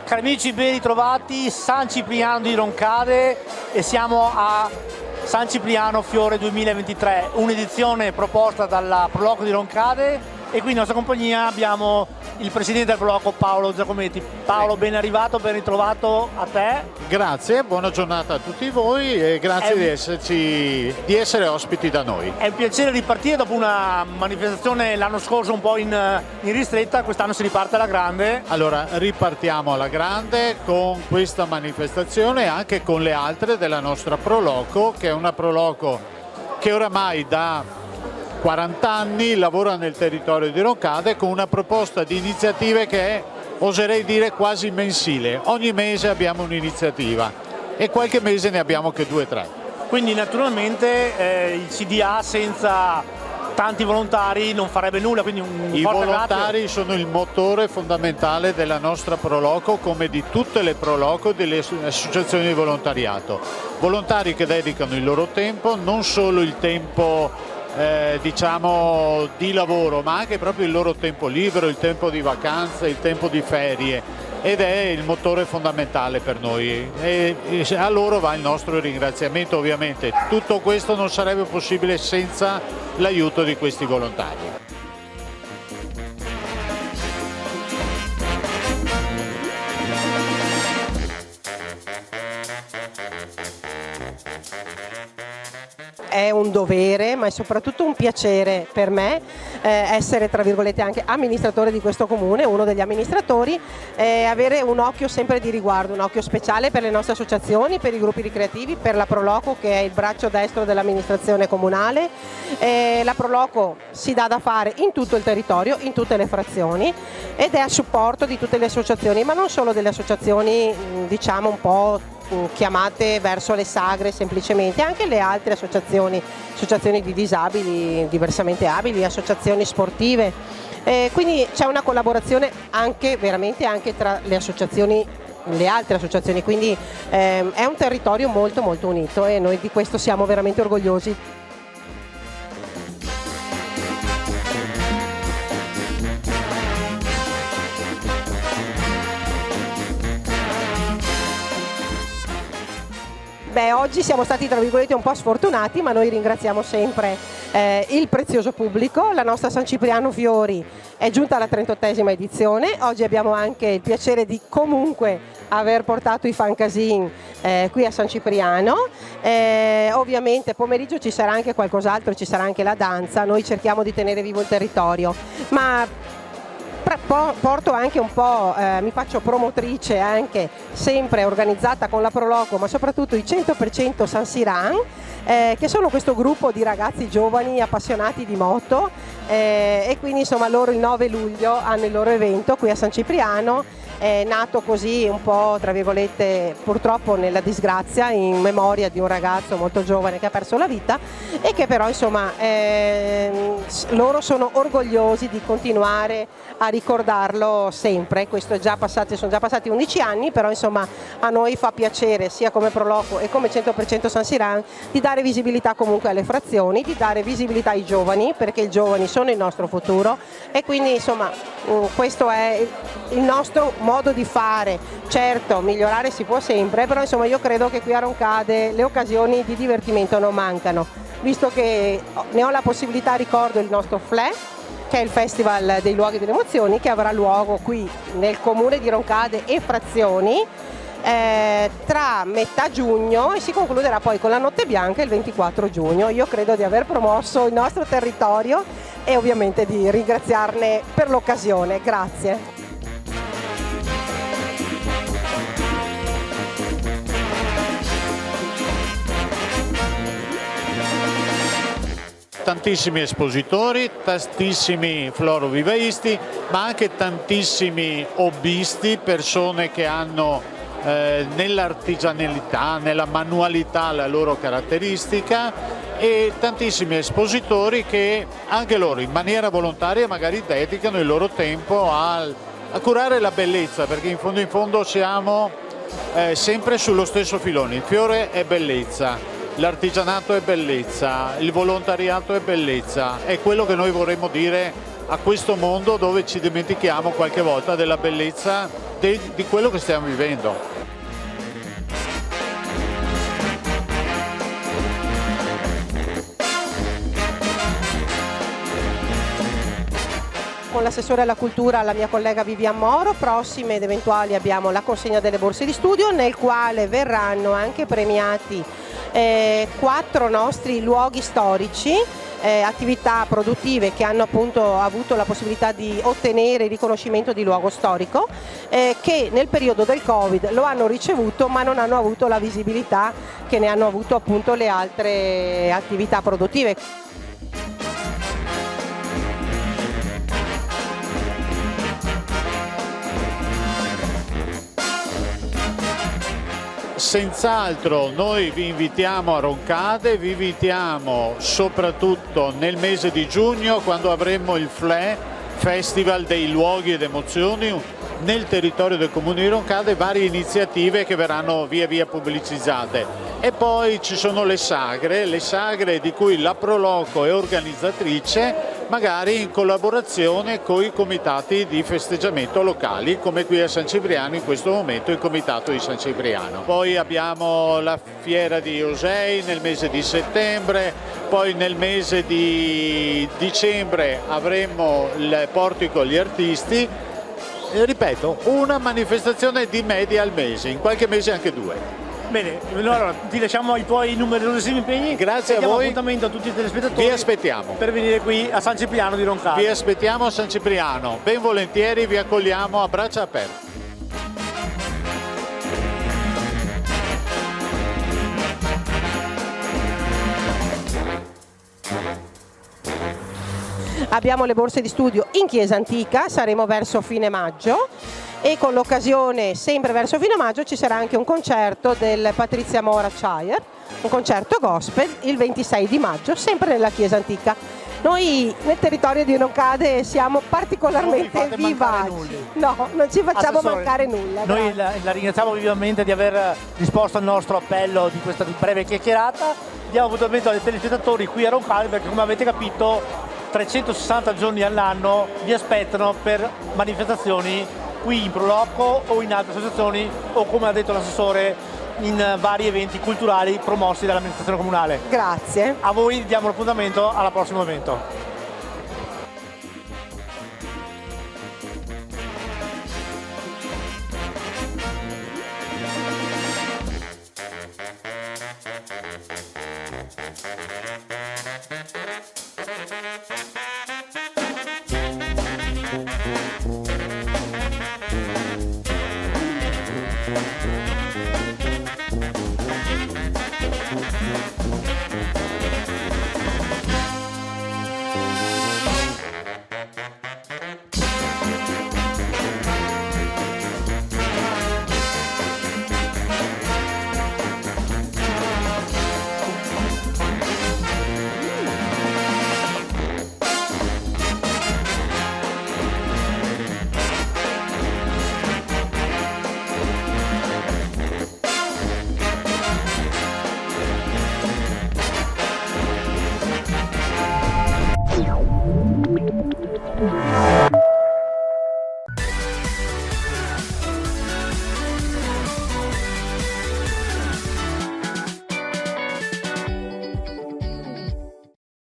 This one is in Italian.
Cari amici, ben ritrovati, San Cipriano di Roncade e siamo a San Cipriano Fiore 2023, un'edizione proposta dalla Proloco di Roncade e qui in nostra compagnia abbiamo il presidente del Proloco Paolo Giacometti. Paolo, ben arrivato, ben ritrovato a te. Grazie, buona giornata a tutti voi e grazie di essere ospiti da noi. È un piacere ripartire dopo una manifestazione l'anno scorso un po' in ristretta, quest'anno si riparte alla grande. Allora, ripartiamo alla grande con questa manifestazione e anche con le altre della nostra Proloco, che è una Proloco che oramai da 40 anni lavora nel territorio di Roncade con una proposta di iniziative che è, oserei dire, quasi mensile. Ogni mese abbiamo un'iniziativa e qualche mese ne abbiamo che 2 o 3. Quindi naturalmente il CDA senza tanti volontari non farebbe nulla, quindi I volontari sono il motore fondamentale della nostra Proloco, come di tutte le Proloco delle associazioni di volontariato. Volontari che dedicano il loro tempo, non solo il tempo diciamo di lavoro, ma anche proprio il loro tempo libero, il tempo di vacanza, il tempo di ferie, ed è il motore fondamentale per noi e a loro va il nostro ringraziamento. Ovviamente tutto questo non sarebbe possibile senza l'aiuto di questi volontari. È un dovere, ma è soprattutto un piacere per me essere, tra virgolette, anche amministratore di questo comune, uno degli amministratori, avere un occhio sempre di riguardo, un occhio speciale per le nostre associazioni, per i gruppi ricreativi, per la Proloco che è il braccio destro dell'amministrazione comunale. La Proloco si dà da fare in tutto il territorio, in tutte le frazioni, ed è a supporto di tutte le associazioni, ma non solo delle associazioni diciamo un po' chiamate verso le sagre semplicemente, anche le altre associazioni di disabili, diversamente abili, associazioni sportive, quindi c'è una collaborazione anche veramente anche tra le associazioni, le altre associazioni, quindi è un territorio molto molto unito e noi di questo siamo veramente orgogliosi. Oggi siamo stati, tra virgolette, un po' sfortunati, ma noi ringraziamo sempre il prezioso pubblico. La nostra San Cipriano Fiori è giunta alla 38esima edizione. Oggi abbiamo anche il piacere di comunque aver portato i Fancasin qui a San Cipriano. Ovviamente pomeriggio ci sarà anche qualcos'altro, ci sarà anche la danza. Noi cerchiamo di tenere vivo il territorio, ma porto anche un po', mi faccio promotrice anche, sempre organizzata con la Proloco, ma soprattutto i 100% San Siran, che sono questo gruppo di ragazzi giovani appassionati di moto, e quindi insomma loro il 9 luglio hanno il loro evento qui a San Cipriano. È nato così un po', tra virgolette, purtroppo nella disgrazia, in memoria di un ragazzo molto giovane che ha perso la vita e che però insomma loro sono orgogliosi di continuare a ricordarlo sempre. Questo è già passato, sono già passati 11 anni, però insomma a noi fa piacere sia come Proloco e come 100% San Siran di dare visibilità comunque alle frazioni, di dare visibilità ai giovani, perché i giovani sono il nostro futuro e quindi insomma questo è il nostro modo di fare. Certo, migliorare si può sempre, però insomma io credo che qui a Roncade le occasioni di divertimento non mancano. Visto che ne ho la possibilità, ricordo il nostro FLE, che è il Festival dei Luoghi delle Emozioni, che avrà luogo qui nel comune di Roncade e frazioni tra metà giugno e si concluderà poi con la Notte Bianca il 24 giugno. Io credo di aver promosso il nostro territorio e ovviamente di ringraziarne per l'occasione. Grazie. Tantissimi espositori, tantissimi florovivaisti, ma anche tantissimi hobbisti, persone che hanno nell'artigianalità, nella manualità la loro caratteristica, e tantissimi espositori che anche loro in maniera volontaria magari dedicano il loro tempo a curare la bellezza, perché in fondo siamo sempre sullo stesso filone. Il fiore è bellezza, l'artigianato è bellezza, il volontariato è bellezza, è quello che noi vorremmo dire a questo mondo dove ci dimentichiamo qualche volta della bellezza di quello che stiamo vivendo. Con l'assessore alla cultura, la mia collega Vivian Moro, prossime ed eventuali abbiamo la consegna delle borse di studio, nel quale verranno anche premiati 4 nostri luoghi storici, attività produttive che hanno appunto avuto la possibilità di ottenere il riconoscimento di luogo storico, che nel periodo del Covid lo hanno ricevuto ma non hanno avuto la visibilità che ne hanno avuto appunto le altre attività produttive. Senz'altro noi vi invitiamo a Roncade, vi invitiamo soprattutto nel mese di giugno, quando avremo il FLE, Festival dei Luoghi ed Emozioni, nel territorio del comune di Roncade, varie iniziative che verranno via via pubblicizzate. E poi ci sono le sagre di cui la Proloco è organizzatrice, magari in collaborazione con i comitati di festeggiamento locali, come qui a San Cipriano in questo momento il comitato di San Cipriano. Poi abbiamo la fiera di Osei nel mese di settembre, poi nel mese di dicembre avremo il portico agli artisti. E ripeto, una manifestazione di media al mese, in qualche mese anche 2. Bene, allora ti lasciamo ai tuoi numerosissimi impegni. Grazie a diamo voi. Appuntamento a tutti i telespettatori. Vi aspettiamo. Per venire qui a San Cipriano di Roncade. Vi aspettiamo a San Cipriano, ben volentieri vi accogliamo a braccia aperte. Abbiamo le borse di studio in Chiesa Antica, saremo verso fine maggio e con l'occasione, sempre verso fine maggio, ci sarà anche un concerto del Patrizia Mora Choir, un concerto gospel il 26 di maggio, sempre nella Chiesa Antica. Noi nel territorio di Roncade siamo particolarmente vivaci. No, non ci facciamo Assessore, mancare nulla. Noi grazie. la ringraziamo vivamente di aver risposto al nostro appello di questa breve chiacchierata. Diamo appuntamento ai telespettatori qui a Roncade perché, come avete capito, 360 giorni all'anno vi aspettano per manifestazioni qui in Proloco o in altre associazioni o, come ha detto l'assessore, in vari eventi culturali promossi dall'amministrazione comunale. Grazie. A voi diamo l'appuntamento al prossimo evento.